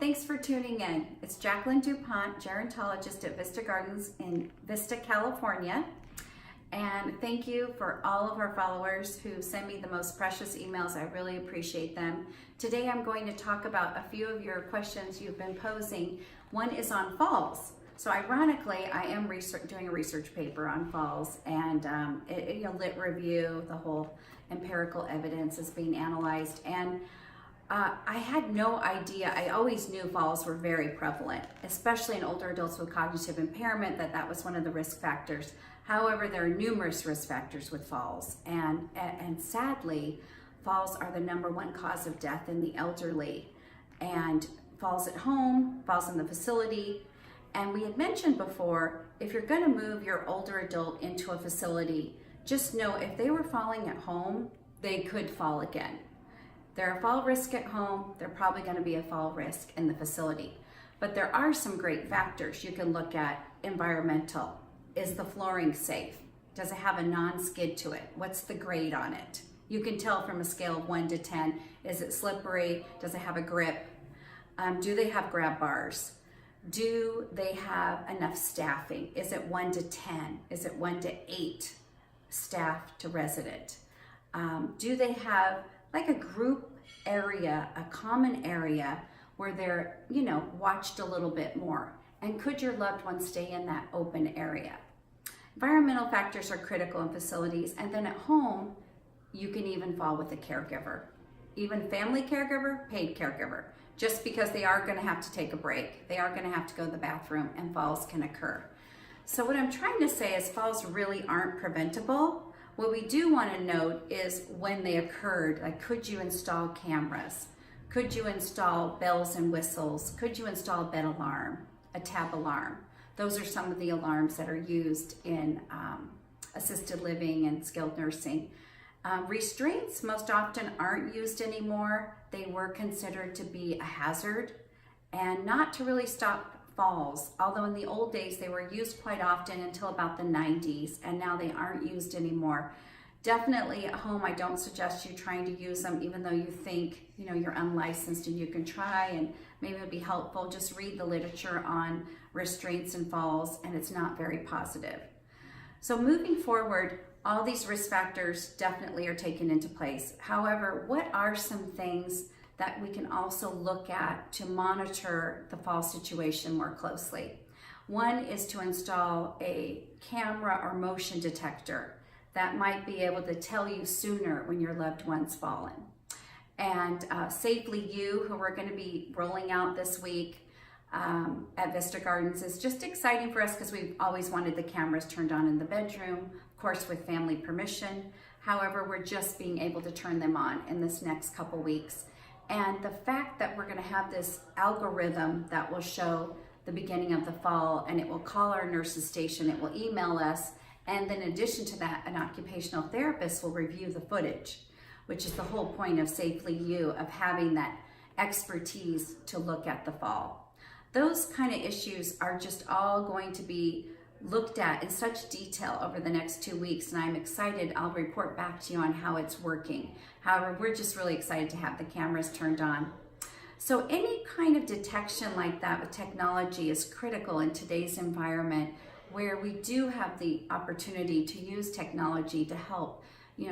thanks for tuning in. It's Jacqueline Dupont, Gerontologist at Vista Gardens in Vista, California. And thank you for all of our followers who send me the most precious emails. I really appreciate them. Today I'm going to talk about a few of your questions you've been posing. One is on falls. So ironically, I am doing a research paper on falls, and lit review, the whole empirical evidence is being analyzed. And I had no idea. I always knew falls were very prevalent, especially in older adults with cognitive impairment, that was one of the risk factors. However, there are numerous risk factors with falls, and sadly, falls are the #1 cause of death in the elderly. And falls at home, falls in the facility. And we had mentioned before, if you're going to move your older adult into a facility, just know if they were falling at home, they could fall again. They're a fall risk at home, they're probably going to be a fall risk in the facility. But there are some great factors you can look at. Environmental. Is the flooring safe? Does it have a non-skid to it? What's the grade on it? You can tell from a scale of 1 to 10. Is it slippery? Does it have a grip? Do they have grab bars? Do they have enough staffing? Is it 1 to 10? Is it 1 to 8 staff to resident? Do they have like a group area, a common area where they're, watched a little bit more? And could your loved one stay in that open area? Environmental factors are critical in facilities. And then at home, you can even fall with a caregiver. Even family caregiver, paid caregiver. Just because they are going to have to take a break. They are going to have to go to the bathroom, and falls can occur. So what I'm trying to say is falls really aren't preventable. What we do want to note is when they occurred, like could you install cameras? Could you install bells and whistles? Could you install a bed alarm, a tab alarm? Those are some of the alarms that are used in assisted living and skilled nursing. Restraints most often aren't used anymore. They were considered to be a hazard and not to really stop falls, although in the old days they were used quite often until about the 90s, and now they aren't used anymore. Definitely at home, I don't suggest you trying to use them, even though you think you're unlicensed and you can try and maybe it would be helpful. Just read the literature on restraints and falls, and it's not very positive. So moving forward, all these risk factors definitely are taken into place. However, what are some things that we can also look at to monitor the fall situation more closely? One is to install a camera or motion detector that might be able to tell you sooner when your loved one's fallen. And Safely You, who we're going to be rolling out this week at Vista Gardens, is just exciting for us because we've always wanted the cameras turned on in the bedroom, of course with family permission. However, we're just being able to turn them on in this next couple weeks. And the fact that we're going to have this algorithm that will show the beginning of the fall, and it will call our nurse's station, it will email us, and then in addition to that, an occupational therapist will review the footage, which is the whole point of Safely You, of having that expertise to look at the fall. Those kind of issues are just all going to be looked at in such detail over the next 2 weeks, and I'm excited. I'll report back to you on how it's working. However, we're just really excited to have the cameras turned on. So any kind of detection like that with technology is critical in today's environment, where we do have the opportunity to use technology to help,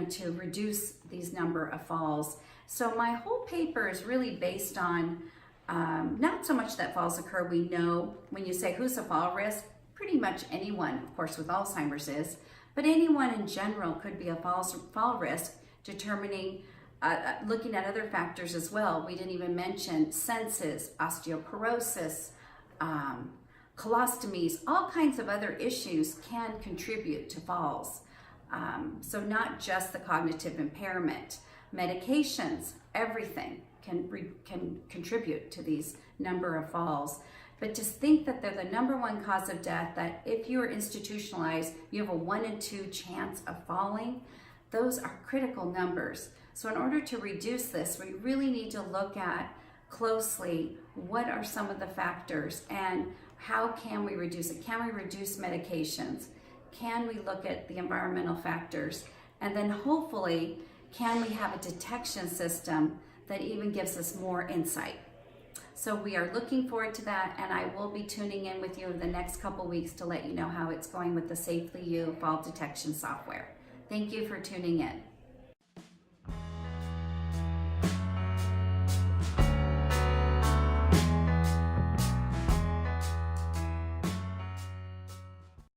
to reduce these number of falls. So my whole paper is really based on not so much that falls occur. We know when you say who's a fall risk, pretty much anyone, of course with Alzheimer's is, but anyone in general could be a fall risk, determining, looking at other factors as well. We didn't even mention senses, osteoporosis, colostomies, all kinds of other issues can contribute to falls. So not just the cognitive impairment, medications, everything can contribute to these number of falls. But just think that they're the #1 cause of death, that if you are institutionalized, you have a 1 in 2 chance of falling. Those are critical numbers. So in order to reduce this, we really need to look at closely what are some of the factors and how can we reduce it? Can we reduce medications? Can we look at the environmental factors? And then hopefully, can we have a detection system that even gives us more insight? So we are looking forward to that, and I will be tuning in with you in the next couple weeks to let you know how it's going with the Safely You fall detection software. Thank you for tuning in.